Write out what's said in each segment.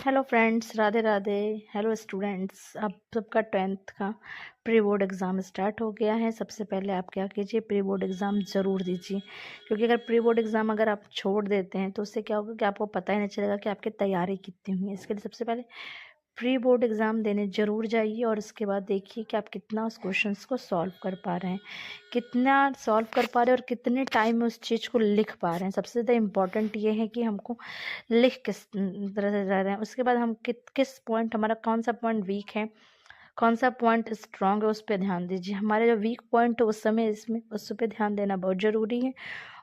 Hello friends, Radhe Radhe. Hello students, अब सबका 10th का प्री बोर्ड एग्ज़ाम स्टार्ट हो गया है। सबसे पहले आप क्या कीजिए, प्री बोर्ड एग्ज़ाम ज़रूर दीजिए, क्योंकि अगर प्री बोर्ड एग्ज़ाम अगर आप छोड़ देते हैं तो उससे क्या होगा कि आपको पता ही नहीं चलेगा कि आपकी तैयारी कितनी हुई है। इसके लिए सबसे पहले प्री बोर्ड एग्ज़ाम देने ज़रूर जाइए और उसके बाद देखिए कि आप कितना उस क्वेश्चंस को सॉल्व कर पा रहे हैं, कितना सॉल्व कर पा रहे हैं और कितने टाइम में उस चीज़ को लिख पा रहे हैं। सबसे ज़्यादा इम्पॉर्टेंट ये है कि हमको लिख किस तरह से जा रहे हैं, उसके बाद हम किस पॉइंट, हमारा कौन सा पॉइंट वीक है, कौन सा पॉइंट स्ट्रांग है, उस पर ध्यान दीजिए। हमारे जो वीक पॉइंट है उस समय इसमें उस पर ध्यान देना बहुत ज़रूरी है।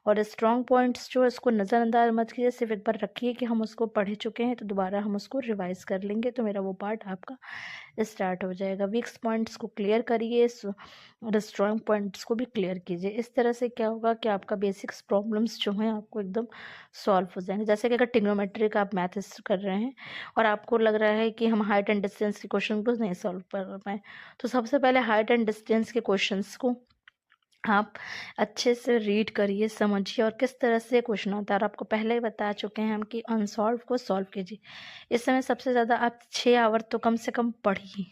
और स्ट्रांग पॉइंट्स जो है उसको नज़रअंदाज मत कीजिए, सिर्फ एक बार रखिए कि हम उसको पढ़ चुके हैं तो दोबारा हम उसको रिवाइज कर लेंगे, तो मेरा वो पार्ट आपका स्टार्ट हो जाएगा। वीक पॉइंट्स को क्लियर करिए और स्ट्रांग पॉइंट्स को भी क्लियर कीजिए। इस तरह से क्या होगा कि आपका बेसिक्स प्रॉब्लम्स जो हैं आपको एकदम सॉल्व हो जाएंगे। जैसे कि अगर ट्रिग्नोमेट्री का आप मैथ कर रहे हैं और आपको लग रहा है कि हम हाइट एंड डिस्टेंस के क्वेश्चन को नहीं सॉल्व कर पाए, तो सबसे पहले हाइट एंड डिस्टेंस के क्वेश्चंस को आप अच्छे से रीड करिए, समझिए और किस तरह से क्वेश्चन आता है। और आपको पहले ही बता चुके हैं हम कि अनसॉल्व को सॉल्व कीजिए। इस समय सबसे ज़्यादा आप 6 आवर तो कम से कम पढ़िए।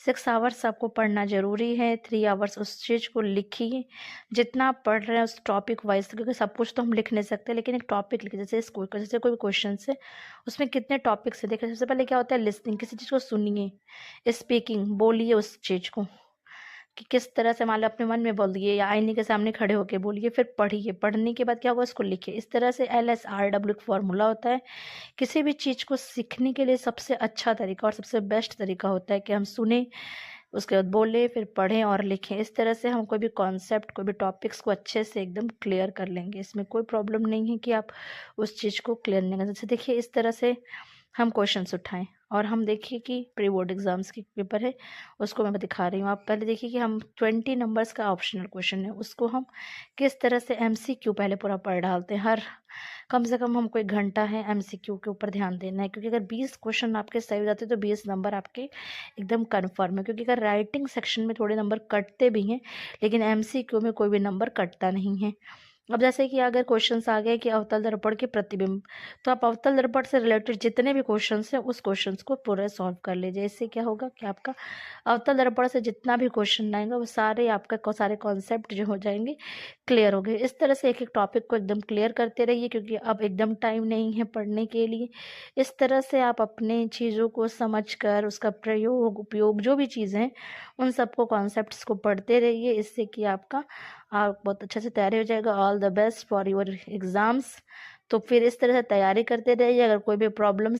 6 आवर्स आपको पढ़ना ज़रूरी है। 3 आवर्स उस चीज़ को लिखिए जितना आप पढ़ रहे हैं उस टॉपिक वाइज, क्योंकि सब कुछ तो हम लिख नहीं सकते, लेकिन एक टॉपिक लिखिए। जैसे कोई क्वेश्चन है उसमें कितने टॉपिक्स है देखिए। सबसे पहले क्या होता है, लिसनिंग, किसी चीज़ को सुनिए। स्पीकिंग, बोलिए उस चीज़ को कि किस तरह से, मान लो अपने मन में बोल दिए या आईने के सामने खड़े होके बोलिए, फिर पढ़िए। पढ़ने के बाद क्या होगा, उसको लिखिए। इस तरह से LSRW एक फॉर्मूला होता है। किसी भी चीज़ को सीखने के लिए सबसे अच्छा तरीका और सबसे बेस्ट तरीका होता है कि हम सुने, उसके बाद बोले, फिर पढ़ें और लिखें। इस तरह से हम कोई भी कॉन्सेप्ट, कोई भी टॉपिक्स को अच्छे से एकदम क्लियर कर लेंगे। इसमें कोई प्रॉब्लम नहीं है कि आप उस चीज़ को क्लियर नहीं कर। जैसे देखिए इस तरह से हम क्वेश्चंस उठाएं और हम देखिए कि प्री बोर्ड एग्जाम्स की पेपर है उसको मैं दिखा रही हूँ। आप पहले देखिए कि हम 20 नंबर्स का ऑप्शनल क्वेश्चन है, उसको हम किस तरह से MCQ पहले पूरा पढ़ डालते हैं। हर कम से कम हमको 1 घंटा है MCQ के ऊपर ध्यान देना है, क्योंकि अगर 20 क्वेश्चन आपके सही हो जाते हैं तो 20 नंबर आपके एकदम कन्फर्म है। क्योंकि अगर राइटिंग सेक्शन में थोड़े नंबर कटते भी हैं, लेकिन MCQ में कोई भी नंबर कटता नहीं है। अब जैसे कि अगर क्वेश्चंस आ गए कि अवतल दर्पण के प्रतिबिंब, तो आप अवतल दर्पण से रिलेटेड जितने भी क्वेश्चंस हैं उस क्वेश्चंस को पूरा सॉल्व कर लीजिए। इससे क्या होगा कि आपका अवतल दर्पण से जितना भी क्वेश्चन आएगा वो सारे आपका सारे कॉन्सेप्ट जो हो जाएंगे क्लियर हो गए। इस तरह से एक एक टॉपिक को एकदम क्लियर करते रहिए, क्योंकि अब एकदम टाइम नहीं है पढ़ने के लिए। इस तरह से आप अपने चीज़ों को समझ कर उसका प्रयोग उपयोग जो भी चीज़ें हैं उन सबको कॉन्सेप्ट्स को पढ़ते रहिए। इससे कि आपका आप बहुत अच्छे से तैयारी हो जाएगा। All the best for your exams. तो फिर इस तरह से तैयारी करते रहिए। अगर कोई भी प्रॉब्लम